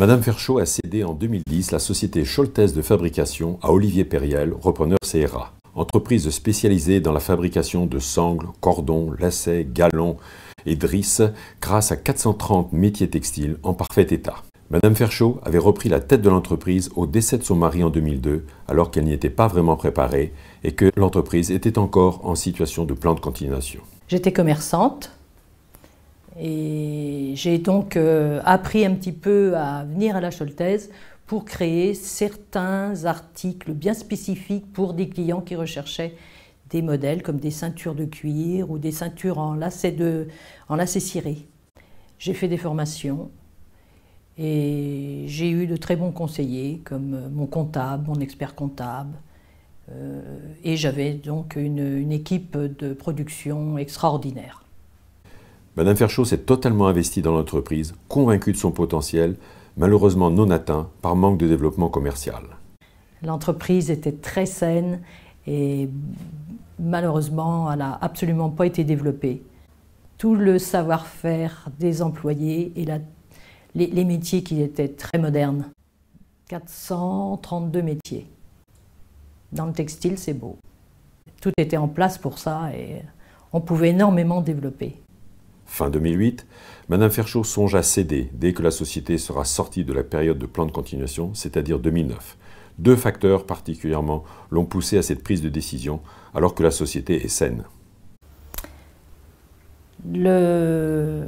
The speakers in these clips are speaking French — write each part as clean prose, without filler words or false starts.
Madame Ferchaud a cédé en 2010 la société Scholtès de fabrication à Olivier Périel, repreneur CRA. Entreprise spécialisée dans la fabrication de sangles, cordons, lacets, galons et drisses grâce à 430 métiers textiles en parfait état. Madame Ferchaud avait repris la tête de l'entreprise au décès de son mari en 2002, alors qu'elle n'y était pas vraiment préparée et que l'entreprise était encore en situation de plan de continuation. J'étais commerçante et j'ai donc appris un petit peu à venir à la Scholtès pour créer certains articles bien spécifiques pour des clients qui recherchaient des modèles comme des ceintures de cuir ou des ceintures en lacets cirés. J'ai fait des formations et j'ai eu de très bons conseillers comme mon comptable, mon expert comptable. Et j'avais donc une équipe de production extraordinaire. Madame Ferchaud s'est totalement investie dans l'entreprise, convaincue de son potentiel, malheureusement non atteint par manque de développement commercial. L'entreprise était très saine et malheureusement, elle n'a absolument pas été développée. Tout le savoir-faire des employés et les métiers qui étaient très modernes. 432 métiers. Dans le textile, c'est beau. Tout était en place pour ça et on pouvait énormément développer. Fin 2008, Madame Ferchaud songe à céder dès que la société sera sortie de la période de plan de continuation, c'est-à-dire 2009. Deux facteurs particulièrement l'ont poussée à cette prise de décision alors que la société est saine. Le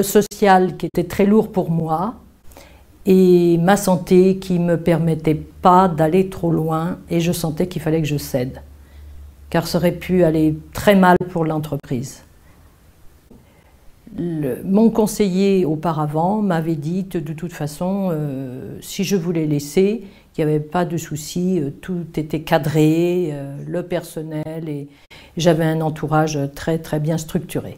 social qui était très lourd pour moi et ma santé qui ne me permettait pas d'aller trop loin et je sentais qu'il fallait que je cède car ça aurait pu aller très mal pour l'entreprise. Mon conseiller auparavant m'avait dit de toute façon si je voulais laisser, qu'il n'y avait pas de souci, tout était cadré, le personnel et j'avais un entourage très très bien structuré.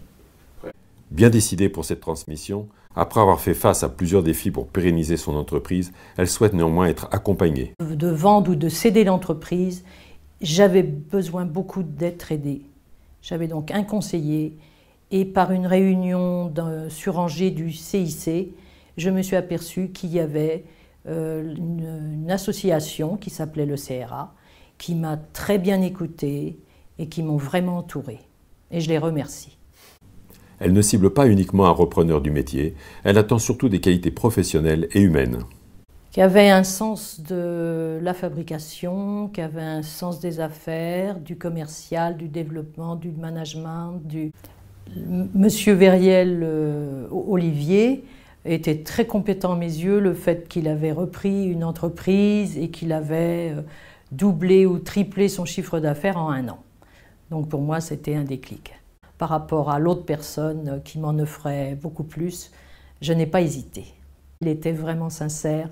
Bien décidée pour cette transmission, après avoir fait face à plusieurs défis pour pérenniser son entreprise, elle souhaite néanmoins être accompagnée. De vendre ou de céder l'entreprise, j'avais besoin beaucoup d'être aidée. J'avais donc un conseiller et par une réunion sur Angers du CIC, je me suis aperçue qu'il y avait une association qui s'appelait le CRA, qui m'a très bien écoutée et qui m'ont vraiment entourée. Et je les remercie. Elle ne cible pas uniquement un repreneur du métier, elle attend surtout des qualités professionnelles et humaines. Qui avait un sens de la fabrication, qui avait un sens des affaires, du commercial, du développement, du management. Monsieur Veriel Olivier était très compétent à mes yeux, le fait qu'il avait repris une entreprise et qu'il avait doublé ou triplé son chiffre d'affaires en 1 an. Donc pour moi, c'était un déclic. Par rapport à l'autre personne qui m'en offrait beaucoup plus, je n'ai pas hésité. Il était vraiment sincère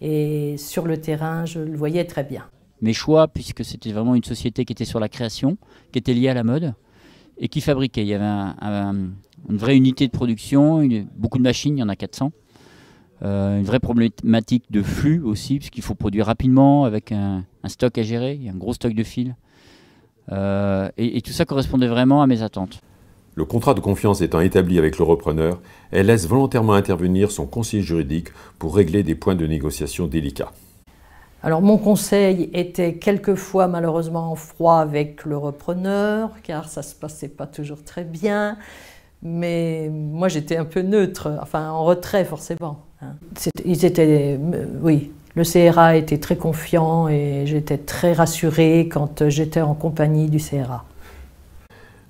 et sur le terrain, je le voyais très bien. Mes choix, puisque c'était vraiment une société qui était sur la création, qui était liée à la mode et qui fabriquait. Il y avait une vraie unité de production, beaucoup de machines, il y en a 400. Une vraie problématique de flux aussi, puisqu'il faut produire rapidement avec un stock à gérer, il y a un gros stock de fils. Et tout ça correspondait vraiment à mes attentes. Le contrat de confiance étant établi avec le repreneur, elle laisse volontairement intervenir son conseiller juridique pour régler des points de négociation délicats. Alors mon conseil était quelquefois malheureusement en froid avec le repreneur, car ça ne se passait pas toujours très bien. Mais moi j'étais un peu neutre, enfin en retrait forcément. Oui, le CRA était très confiant et j'étais très rassurée quand j'étais en compagnie du CRA.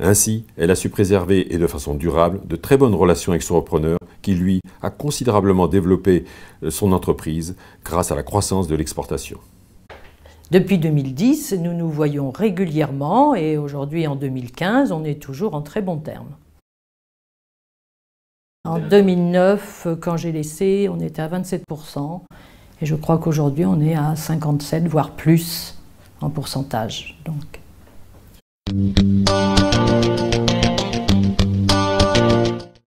Ainsi, elle a su préserver, et de façon durable, de très bonnes relations avec son repreneur, qui lui a considérablement développé son entreprise grâce à la croissance de l'exportation. Depuis 2010, nous nous voyons régulièrement et aujourd'hui en 2015, on est toujours en très bons termes. En 2009, quand j'ai laissé, on était à 27% et je crois qu'aujourd'hui on est à 57, voire plus en pourcentage. Donc.